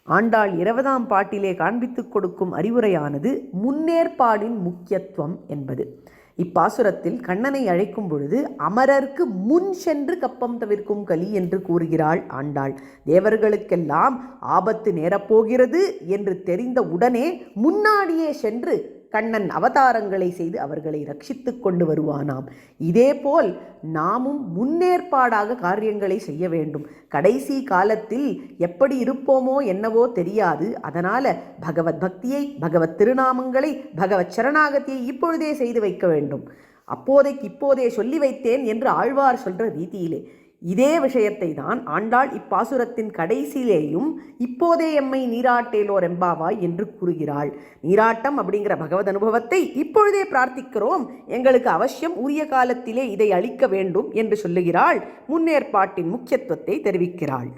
ஆண்டாள் 20ஆம் பாட்டிலே காண்பித்துக் கொடுக்கும் அறிவுரையானது முன்னேற்பாடின் முக்கியத்துவம் என்பது. இப்பாசுரத்தில் கண்ணனை அழைக்கும் பொழுது அமரர்க்கு முன் சென்று கப்பம் தவிர்க்கும் கலி என்று கூறுகிறாள் ஆண்டாள். தேவர்களுக்கெல்லாம் ஆபத்து நேரப்போகிறது என்று தெரிந்த உடனே முன்னாடியே சென்று கண்ணன் அவதாரங்களை செய்து அவர்களை ரட்சித்து கொண்டு வருவானாம். இதேபோல் நாமும் முன்னேற்பாடாக காரியங்களை செய்ய வேண்டும். கடைசி காலத்தில் எப்படி இருப்போமோ என்னவோ தெரியாது. அதனால் பகவத் பக்தியை, பகவத் திருநாமங்களை, பகவத் சரணாகதியை இப்பொழுதே செய்து வைக்க வேண்டும். அப்போதைக்கு இப்போதே சொல்லி வைத்தேன் என்று ஆழ்வார் சொல்கிற ரீதியிலே இதே விஷயத்தை தான் ஆண்டாள் இப்பாசுரத்தின் கடைசியிலேயும் இப்போதே எம்மை நீராட்டேலோர் எம்பாவாய் என்று கூறுகிறாள். நீராட்டம் அப்படிங்கிற பகவத் அனுபவத்தை இப்பொழுதே பிரார்த்திக்கிறோம், எங்களுக்கு அவசியம் உரிய காலத்திலே இதை அளிக்க வேண்டும் என்று சொல்லுகிறாள். முன்னேற்பாட்டின் முக்கியத்துவத்தை தெரிவிக்கிறாள்.